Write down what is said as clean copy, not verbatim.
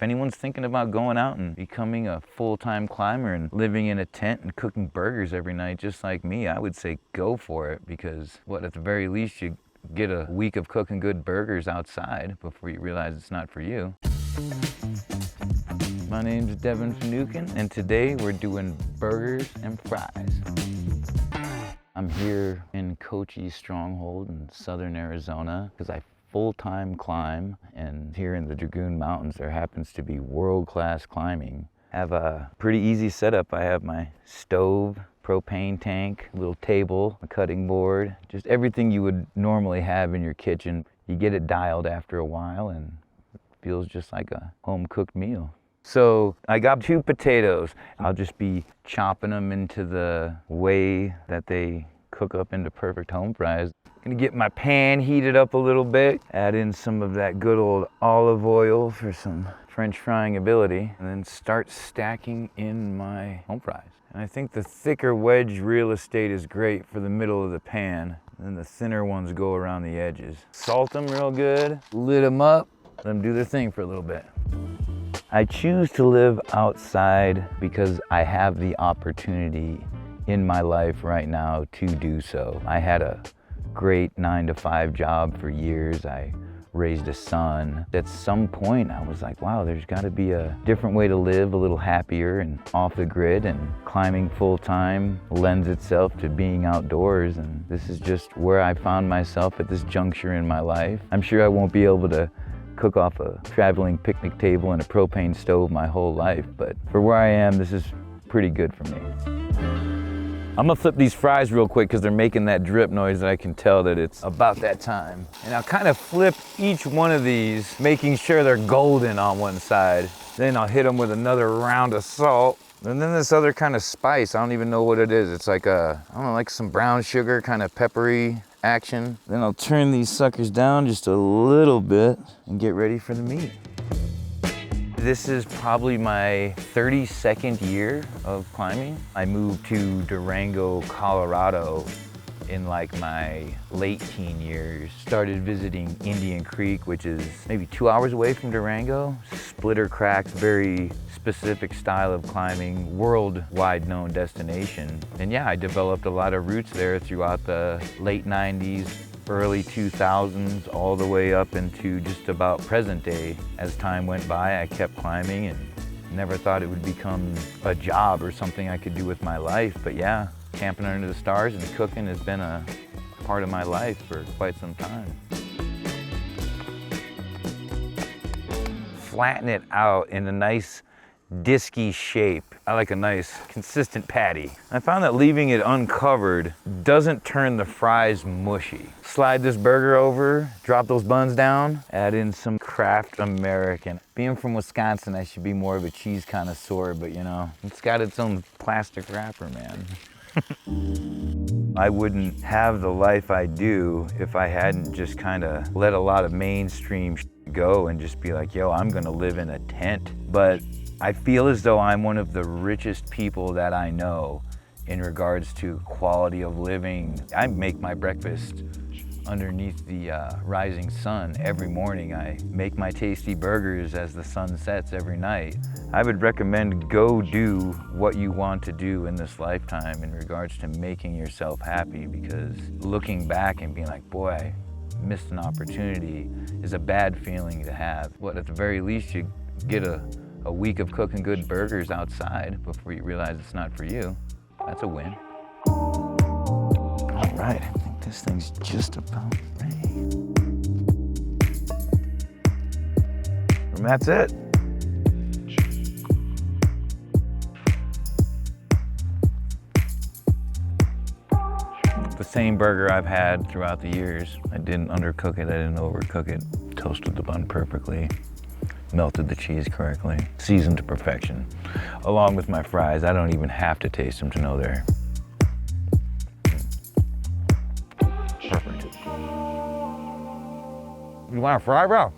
If anyone's thinking about going out and becoming a full-time climber and living in a tent and cooking burgers every night just like me, I would say go for it, because at the very least you get a week of cooking good burgers outside before you realize it's not for you. My name's Devin Finucane, and today we're doing burgers and fries. I'm here in Cochise Stronghold in southern Arizona because I full-time climb, and here in the Dragoon Mountains there happens to be world-class climbing. I have a pretty easy setup. I have my stove, propane tank, little table, a cutting board, just everything you would normally have in your kitchen. You get it dialed after a while and it feels just like a home-cooked meal. So I got 2 potatoes. I'll just be chopping them into the way that they cook up into perfect home fries. Gonna get my pan heated up a little bit, add in some of that good old olive oil for some French frying ability, and then start stacking in my home fries. And I think the thicker wedge real estate is great for the middle of the pan, and then the thinner ones go around the edges. Salt them real good, lit them up, let them do their thing for a little bit. I choose to live outside because I have the opportunity in my life right now to do so. I had a great 9-to-5 job for years. I raised a son. At some point I was like, wow, there's got to be a different way to live, a little happier and off the grid, and climbing full-time lends itself to being outdoors, and this is just where I found myself at this juncture in my life. I'm sure I won't be able to cook off a traveling picnic table and a propane stove my whole life, but for where I am, this is pretty good for me. I'm gonna flip these fries real quick because they're making that drip noise and I can tell that it's about that time. And I'll kind of flip each one of these, making sure they're golden on one side. Then I'll hit them with another round of salt. And then this other kind of spice, I don't even know what it is. It's like I don't know, like some brown sugar, kind of peppery action. Then I'll turn these suckers down just a little bit and get ready for the meat. This is probably my 32nd year of climbing. I moved to Durango, Colorado in like my late teen years. Started visiting Indian Creek, which is maybe 2 hours away from Durango. Splitter cracks, very specific style of climbing, worldwide known destination. And yeah, I developed a lot of roots there throughout the late 90s, early 2000s, all the way up into just about present day. As time went by, I kept climbing and never thought it would become a job or something I could do with my life. But yeah, camping under the stars and cooking has been a part of my life for quite some time. Flatten it out in a nice disky shape. I like a nice consistent patty. I found that leaving it uncovered doesn't turn the fries mushy. Slide this burger over, drop those buns down, add in some Kraft American. Being from Wisconsin, I should be more of a cheese connoisseur, but you know, it's got its own plastic wrapper, man. I wouldn't have the life I do if I hadn't just kind of let a lot of mainstream go and just be like, yo, I'm gonna live in a tent. But I feel as though I'm one of the richest people that I know in regards to quality of living. I make my breakfast underneath the rising sun every morning. I make my tasty burgers as the sun sets every night. I would recommend go do what you want to do in this lifetime in regards to making yourself happy, because looking back and being like, boy, I missed an opportunity is a bad feeling to have. But at the very least, you get a week of cooking good burgers outside before you realize it's not for you. That's a win. All right, I think this thing's just about ready. And that's it. The same burger I've had throughout the years. I didn't undercook it, I didn't overcook it. Toasted the bun perfectly. Melted the cheese correctly, seasoned to perfection. Along with my fries, I don't even have to taste them to know they're perfect. You want a fry, bro?